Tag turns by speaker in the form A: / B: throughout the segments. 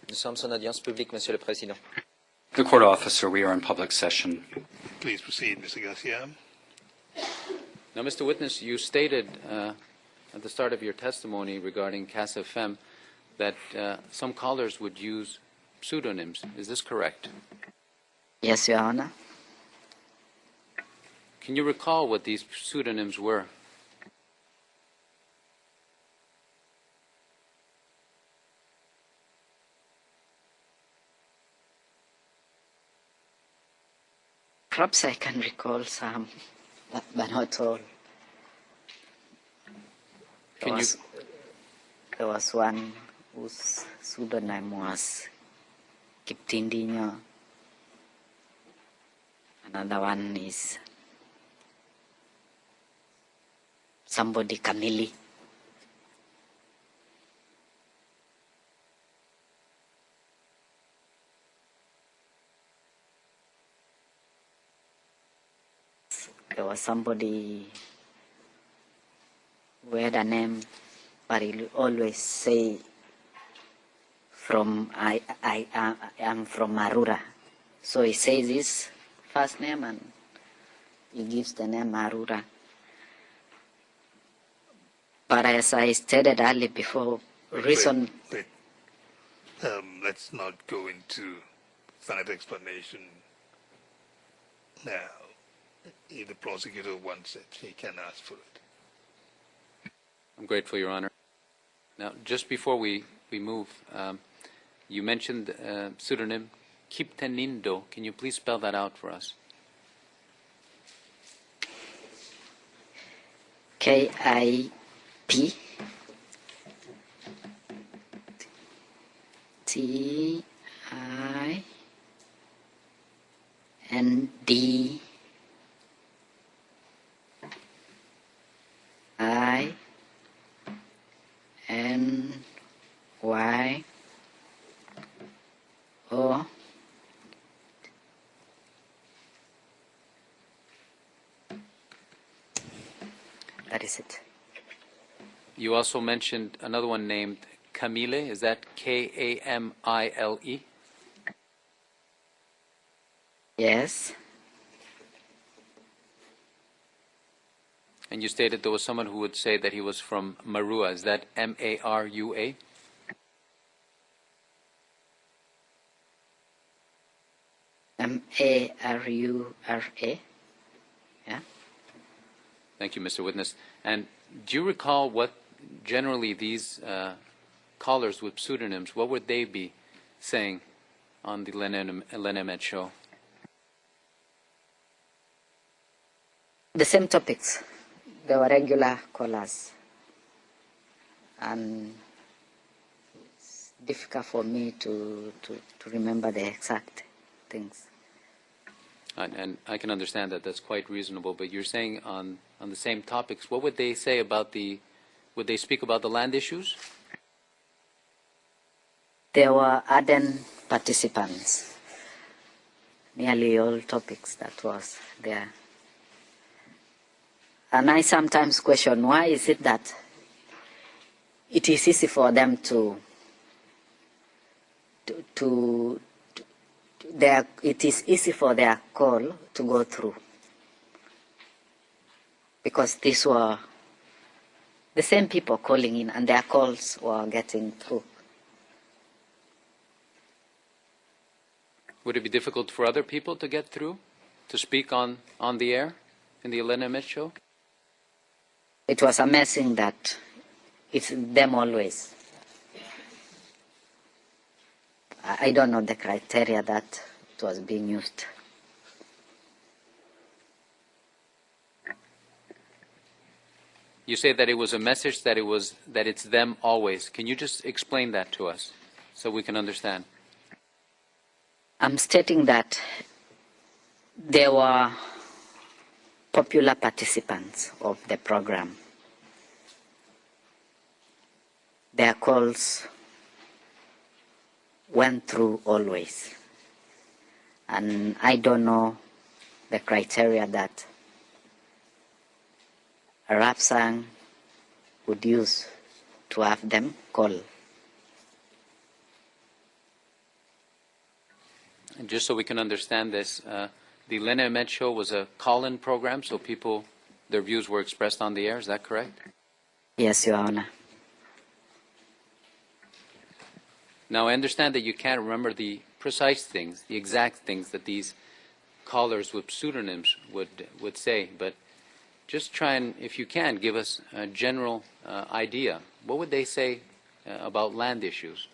A: Nous sommes en audience publique, Monsieur le Président.
B: The court officer, we are in public session.
C: Please proceed, Mr. Garcia.
D: Now, Mr. Witness, you stated at the start of your testimony regarding Casa Femme that some callers would use pseudonyms. Is this correct?
E: Yes, Your Honor.
D: Can you recall what these pseudonyms were?
E: Perhaps I can recall some, but not all. There was one whose pseudonym was Kiptindinyo. Another one is somebody Kamili. There was somebody who had a name, but he always say, I am from Marura. So he says his first name and he gives the name Marura. But as I stated earlier before, reason...
C: Wait. Let's not go into that explanation now. If the prosecutor wants it, he can ask for it.
D: I'm grateful, Your Honor. Now, just before we move, you mentioned pseudonym Kiptenindo. Can you please spell that out for us?
E: K-I-P T-I-N-D I-N-Y-O That is it.
D: You also mentioned another one named Camille. Is that K-A-M-I-L-E?
E: Yes.
D: And you stated there was someone who would say that he was from Marua. Is that M-A-R-U-A?
E: M-A-R-U-R-A. Yeah.
D: Thank you, Mr. Witness. And do you recall what generally these callers with pseudonyms, what would they be saying on the Lenemet show?
E: The same topics. They were regular callers. And it's difficult for me to remember the exact things.
D: And I can understand that. That's quite reasonable. But you're saying on the same topics, what would they say about would they speak about the land issues?
E: There were ardent participants. Nearly all topics that was there. And I sometimes question, why is it that it is easy for them it is easy for their call to go through? Because these were the same people calling in and their calls were getting through.
D: Would it be difficult for other people to get through, to speak on the air in the Lenemet show?
E: It was amazing that it's them always. I don't know the criteria that it was being used.
D: You say that it was a message that it's them always. Can you just explain that to us so we can understand?
E: I'm stating that there were popular participants of the program. Their calls went through always. And I don't know the criteria that Rapsang would use to have them call.
D: And just so we can understand this, the Lena Met Show was a call-in program, so people, their views were expressed on the air. Is that correct?
E: Yes, Your Honor.
D: Now, I understand that you can't remember the precise things, the exact things that these callers with pseudonyms would say, but just try and, if you can, give us a general idea. What would they say about land issues?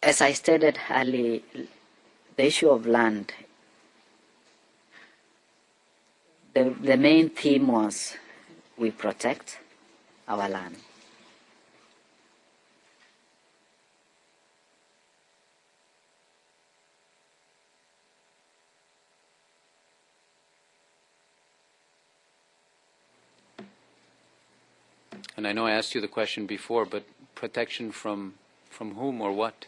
E: As I stated earlier, the issue of land, the main theme was we protect our land.
D: And I know I asked you the question before, but protection from whom or what?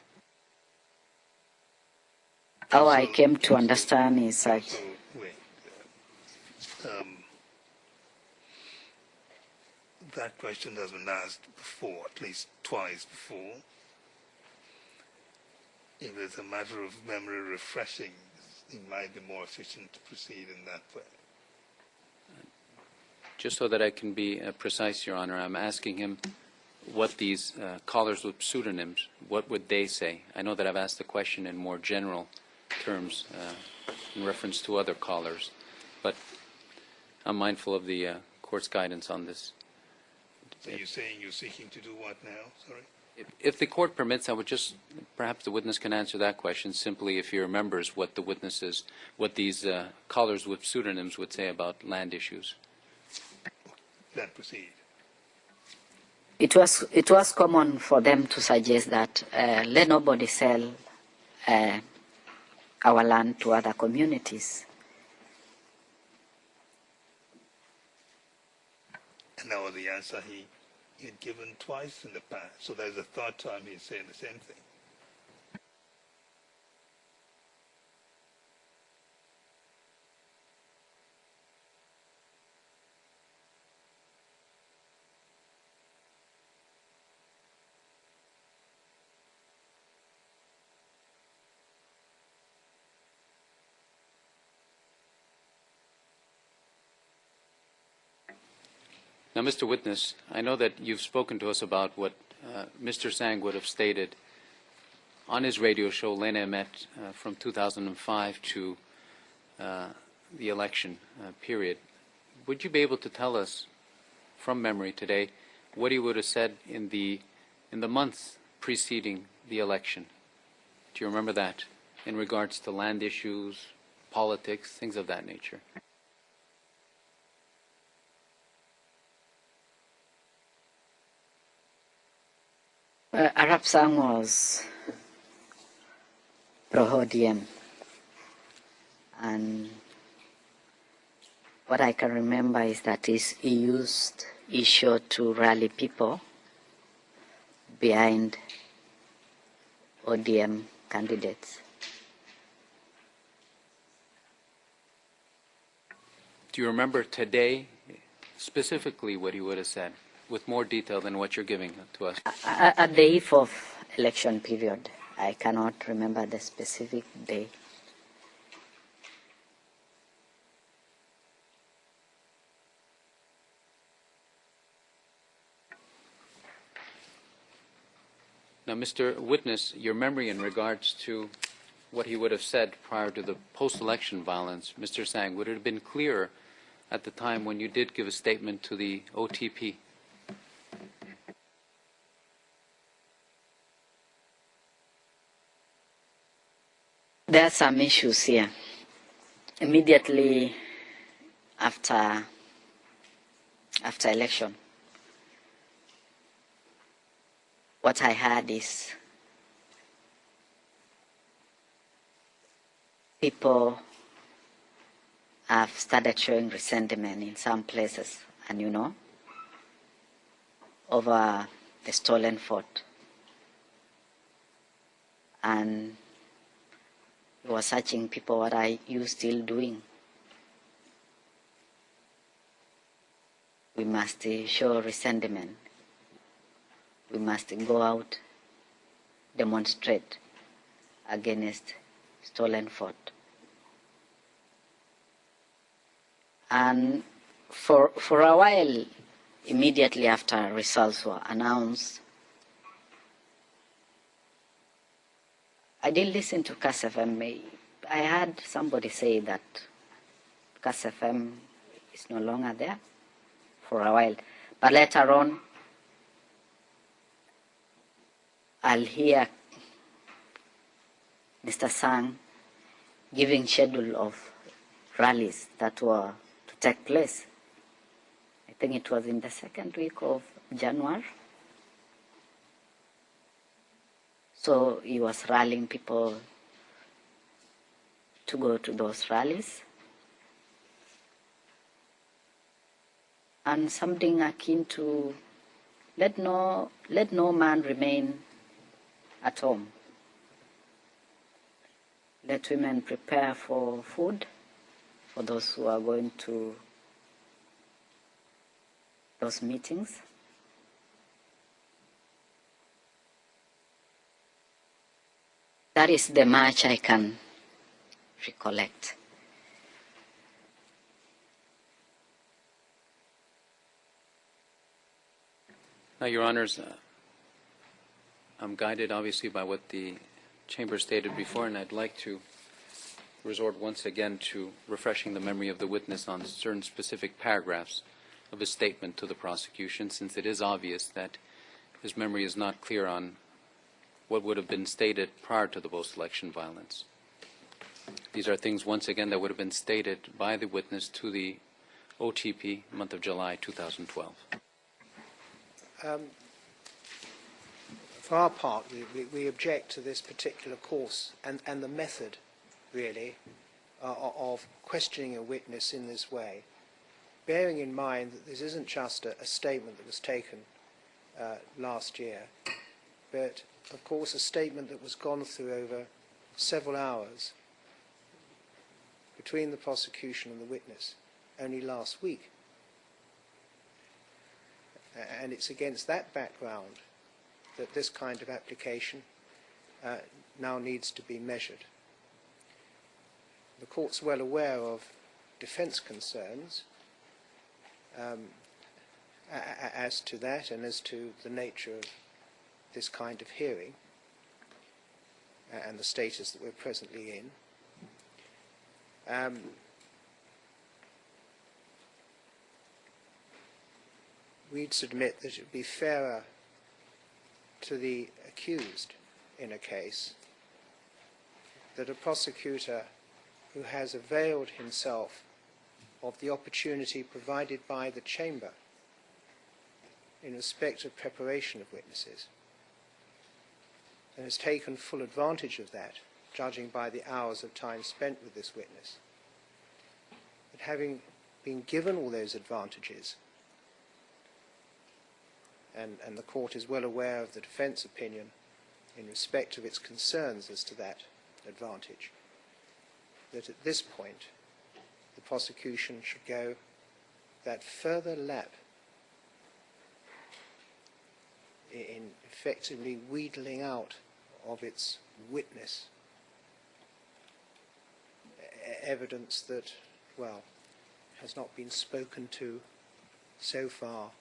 E: How I came to understand is such.
C: So, wait. That question has been asked before, at least twice before. If it's a matter of memory refreshing, it might be more efficient to proceed in that way.
D: Just so that I can be precise, Your Honor, I'm asking him what these callers with pseudonyms, what would they say? I know that I've asked the question in more general terms in reference to other callers, but I'm mindful of the court's guidance on this.
C: So you're saying you're seeking to do what now? Sorry?
D: If the court permits, I would just, perhaps the witness can answer that question simply if he remembers what the witnesses, what these callers with pseudonyms would say about land issues.
C: Then proceed.
E: It was common for them to suggest that let nobody sell our land to other communities.
C: And that was the answer he had given twice in the past. So there's a third time he's saying the same thing.
D: Now, Mr. Witness, I know that you've spoken to us about what Mr. Sang would have stated on his radio show, Lena Met, from 2005 to the election period. Would you be able to tell us, from memory today, what he would have said in the months preceding the election? Do you remember that, in regards to land issues, politics, things of that nature?
E: Arab Sang was pro-ODM, and what I can remember is that he used issue to rally people behind ODM candidates.
D: Do you remember today specifically what he would have said, with more detail than what you're giving to us?
E: At the eve of election period, I cannot remember the specific day.
D: Now, Mr. Witness, your memory in regards to what he would have said prior to the post-election violence, Mr. Sang, would it have been clearer at the time when you did give a statement to the OTP?
E: There are some issues here. Immediately after election, what I heard is people have started showing resentment in some places, and over the stolen fort. And he was asking people, what are you still doing? We must show resentment. we must go out, demonstrate against stolen vote. And for a while, immediately after results were announced, I didn't listen to KSFM. I heard somebody say that KSFM is no longer there for a while. But later on, I'll hear Mr. Sang giving schedule of rallies that were to take place. I think it was in the second week of January. So he was rallying people to go to those rallies. And something akin to let no man remain at home. Let women prepare for food for those who are going to those meetings. That is the much I can recollect.
D: Now, Your Honors, I'm guided obviously by what the Chamber stated before, and I'd like to resort once again to refreshing the memory of the witness on certain specific paragraphs of his statement to the prosecution, since it is obvious that his memory is not clear on what would have been stated prior to the post-election violence. These are things, once again, that would have been stated by the witness to the OTP, month of July 2012.
F: For our part, we object to this particular course and the method, really, of questioning a witness in this way, bearing in mind that this isn't just a statement that was taken last year, but, of course, a statement that was gone through over several hours between the prosecution and the witness only last week. And it's against that background that this kind of application now needs to be measured. The Court's well aware of defence concerns as to that and as to the nature of this kind of hearing and the status that we're presently in. We'd submit that it would be fairer to the accused in a case that a prosecutor who has availed himself of the opportunity provided by the Chamber in respect of preparation of witnesses and has taken full advantage of that, judging by the hours of time spent with this witness, that having been given all those advantages, and the Court is well aware of the defence opinion in respect of its concerns as to that advantage, that at this point the prosecution should go that further lap in effectively wheedling out of its witness evidence that, well, has not been spoken to so far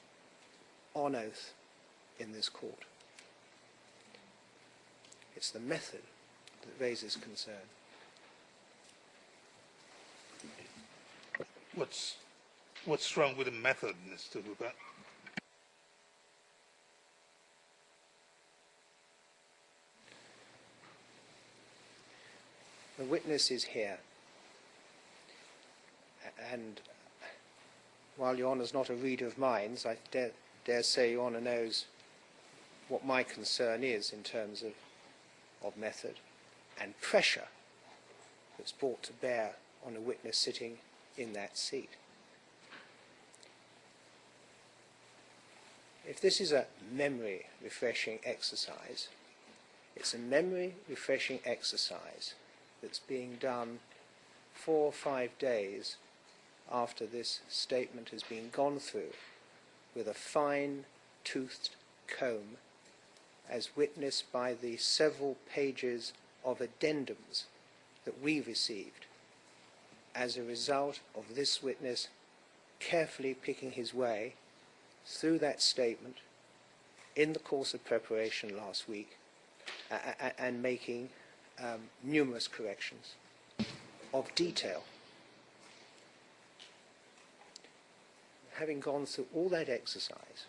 F: on oath in this court. It's the method that raises concern.
C: What's wrong with the method, Mr. Hooper?
F: The witness is here, and while Your Honour's not a reader of minds, I dare say Your Honour knows what my concern is in terms of method and pressure that's brought to bear on a witness sitting in that seat. If this is a memory refreshing exercise, it's a memory refreshing exercise that's being done 4 or 5 days after this statement has been gone through with a fine-toothed comb as witnessed by the several pages of addendums that we received as a result of this witness carefully picking his way through that statement in the course of preparation last week and making numerous corrections of detail. Having gone through all that exercise,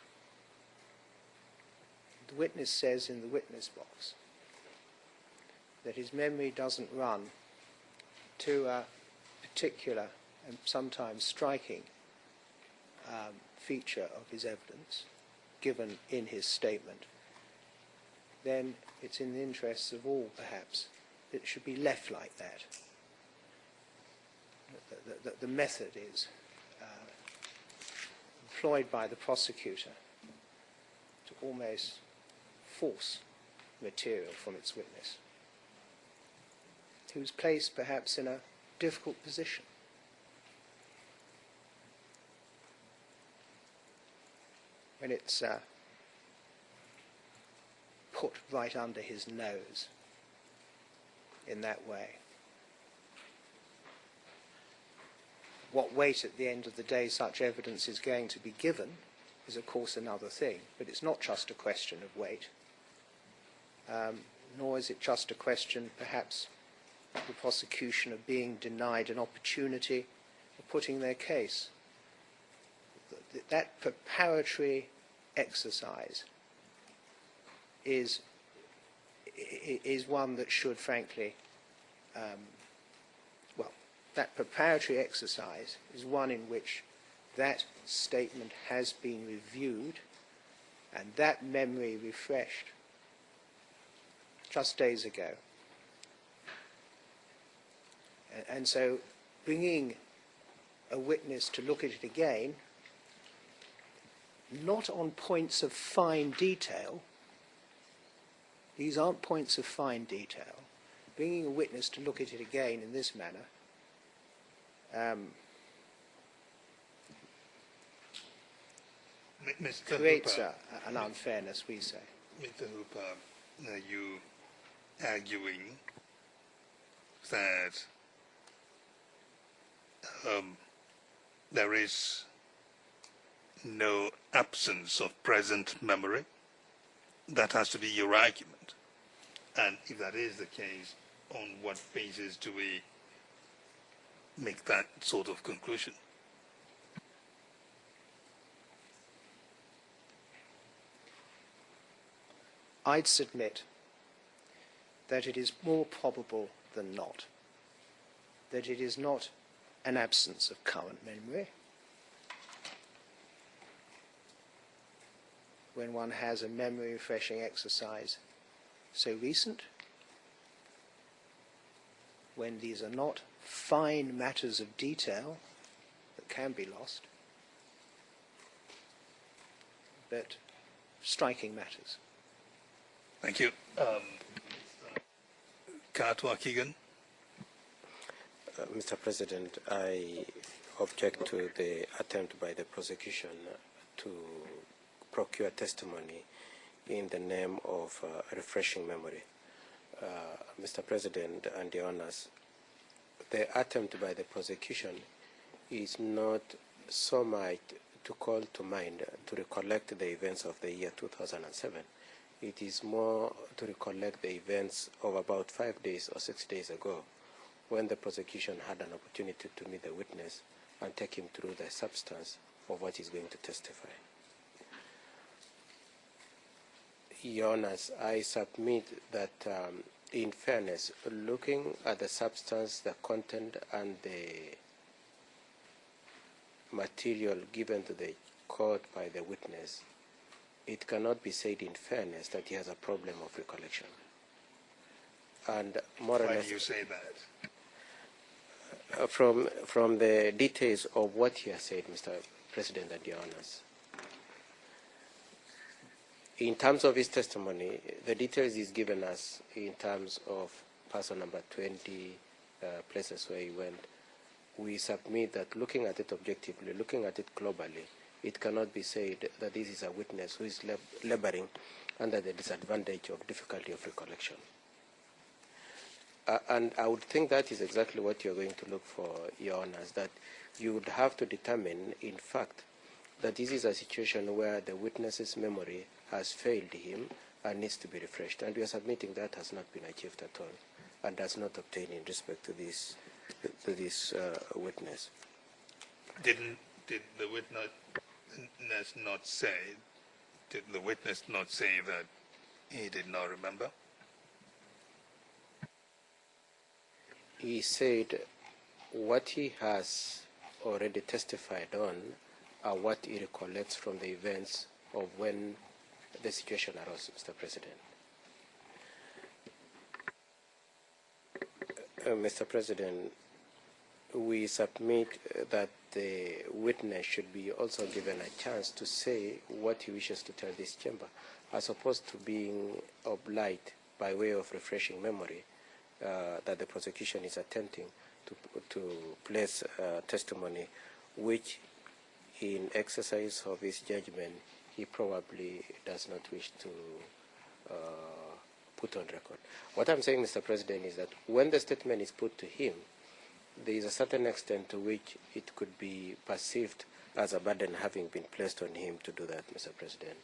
F: the witness says in the witness box that his memory doesn't run to a particular and sometimes striking feature of his evidence given in his statement, then it's in the interests of all, perhaps, that it should be left like that. The method is employed by the prosecutor to almost force material from its witness, who's placed perhaps in a difficult position. When it's put right under his nose in that way. What weight at the end of the day such evidence is going to be given is of course another thing, but it's not just a question of weight, nor is it just a question perhaps of the prosecution of being denied an opportunity of putting their case. That preparatory exercise is one that should frankly, that preparatory exercise is one in which that statement has been reviewed and that memory refreshed just days ago. And so bringing a witness to look at it again, not on points of fine detail, these aren't points of fine detail, bringing a witness to look at it again in this manner
C: Mr.
F: creates
C: Hooper,
F: an unfairness, we say.
C: Mr. Hooper, are you arguing that there is no absence of present memory? That has to be your argument. And if that is the case, on what basis do we make that sort of conclusion?
F: I'd submit that it is more probable than not that it is not an absence of current memory when one has a memory refreshing exercise so recent, when these are not fine matters of detail that can be lost, but striking matters.
C: Thank you. Katwa Keegan.
G: Mr. President, I object to the attempt by the prosecution to procure testimony in the name of refreshing memory. Mr. President and Your Honors, the attempt by the prosecution is not so much to call to mind, to recollect the events of the year 2007. It is more to recollect the events of about 5 days or 6 days ago, when the prosecution had an opportunity to meet the witness and take him through the substance of what he's going to testify. Your Honors, I submit that in fairness, looking at the substance, the content, and the material given to the court by the witness, it cannot be said in fairness that he has a problem of recollection. And more or less,
C: Why do you say that?
G: From the details of what he has said, Mr. President and Your Honors. In terms of his testimony, the details he's given us in terms of person number 20, places where he went, we submit that looking at it objectively, looking at it globally, it cannot be said that this is a witness who is laboring under the disadvantage of difficulty of recollection. And I would think that is exactly what you're going to look for, Your Honors, that you would have to determine, in fact, that this is a situation where the witness's memory has failed him and needs to be refreshed. And we are submitting that has not been achieved at all and does not obtain in respect to this witness.
C: Did the witness not say? Did the witness not say that he did not remember?
G: He said what he has already testified on are what he recollects from the events of when the situation arose, Mr. President. Mr. President, we submit that the witness should be also given a chance to say what he wishes to tell this chamber, as opposed to being obliged by way of refreshing memory that the prosecution is attempting to place testimony which, in exercise of his judgment, he probably does not wish to put on record. What I'm saying, Mr. President, is that when the statement is put to him, there is a certain extent to which it could be perceived as a burden having been placed on him to do that, Mr. President.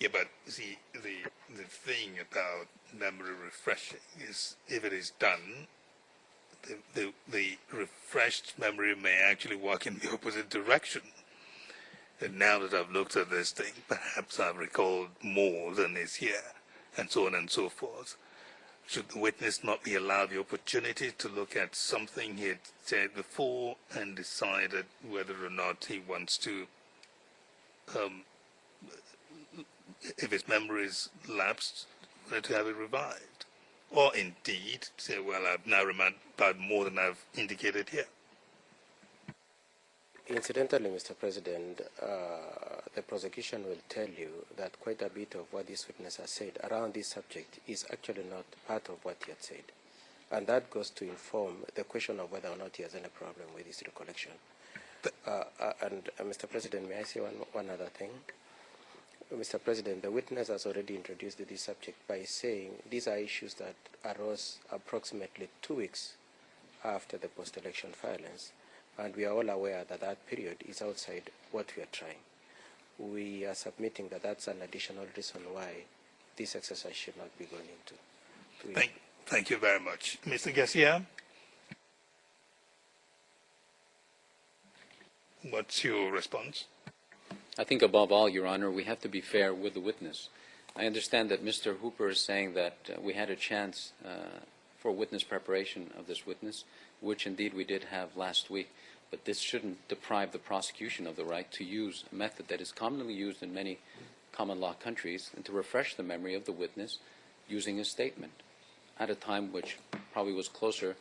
C: Yeah, but see, the thing about memory refreshing is, if it is done, the refreshed memory may actually work in the opposite direction. And now that I've looked at this thing, perhaps I've recalled more than is here, and so on and so forth. Should the witness not be allowed the opportunity to look at something he had said before and decided whether or not he wants to, if his memory is lapsed, to have it revived? Or indeed say, well, I've now remembered more than I've indicated here.
G: Incidentally, Mr. President, the prosecution will tell you that quite a bit of what this witness has said around this subject is actually not part of what he had said. And that goes to inform the question of whether or not he has any problem with his recollection. Mr. President, may I say one other thing? Mr. President, the witness has already introduced this subject by saying these are issues that arose approximately 2 weeks after the post-election violence. And we are all aware that that period is outside what we are trying. We are submitting that that's an additional reason why this exercise should not be gone into.
C: Thank you very much. Mr. Garcia? What's your response?
D: I think above all, Your Honor, we have to be fair with the witness. I understand that Mr. Hooper is saying that we had a chance for witness preparation of this witness, which indeed we did have last week. But this shouldn't deprive the prosecution of the right to use a method that is commonly used in many common law countries and to refresh the memory of the witness using a statement at a time which probably was closer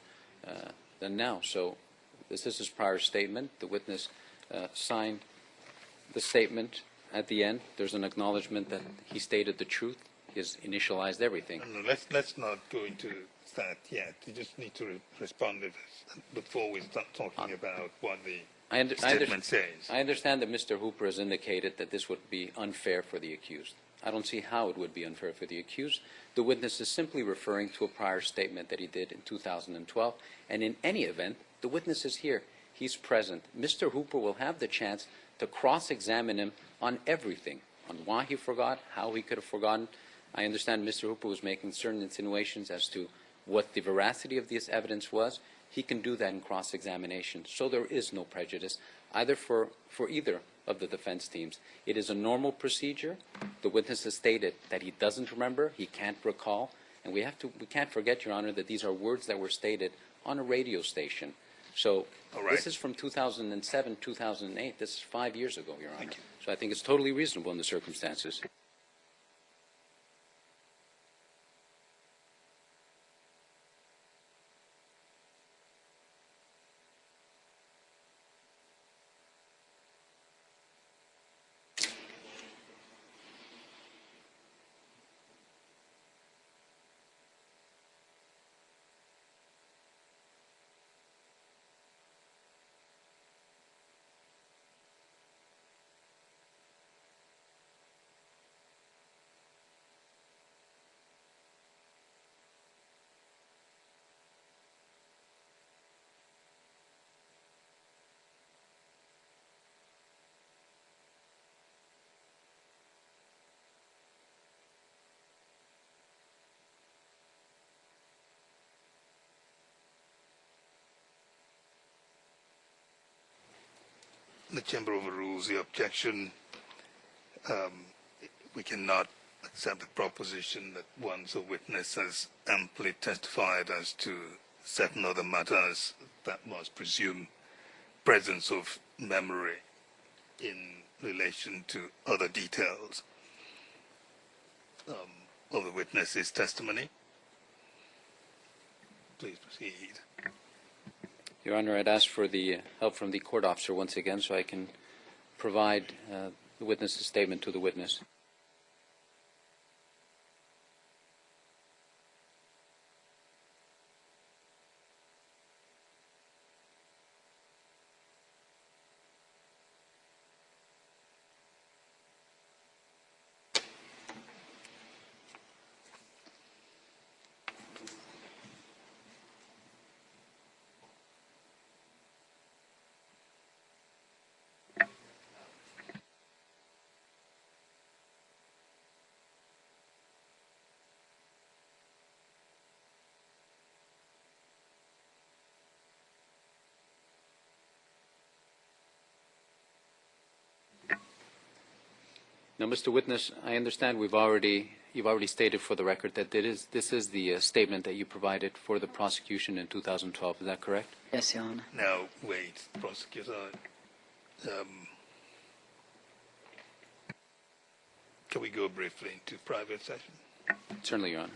D: than now. So this is his prior statement. The witness signed the statement at the end. There's an acknowledgement that he stated the truth. He has initialized everything.
C: No, let's not go into that yet. You just need to respond to this before we start talking about what the statement says.
D: I understand that Mr. Hooper has indicated that this would be unfair for the accused. I don't see how it would be unfair for the accused. The witness is simply referring to a prior statement that he did in 2012, and in any event, the witness is here. He's present. Mr. Hooper will have the chance to cross-examine him on everything, on why he forgot, how he could have forgotten. I understand Mr. Hooper was making certain insinuations as to what the veracity of this evidence was. He can do that in cross-examination. So there is no prejudice, either for either of the defense teams. It is a normal procedure. The witness has stated that he doesn't remember, he can't recall, and we can't forget, Your Honor, that these are words that were stated on a radio station. So This is from 2007, 2008. This is 5 years ago, Your Honor. So I think it's totally reasonable in the circumstances.
C: the chamber overrules the objection. We cannot accept the proposition that once a witness has amply testified as to certain other matters, that must presume presence of memory in relation to other details of the witness's testimony. Please proceed.
D: Your Honor, I'd ask for the help from the court officer once again so I can provide the witness's statement to the witness. Now, Mr. Witness, I understand you've already stated for the record that this is the statement that you provided for the prosecution in 2012. Is that correct?
E: Yes, Your Honor.
C: Now, wait, prosecutor. Can we go briefly into private session?
D: Certainly, Your Honor.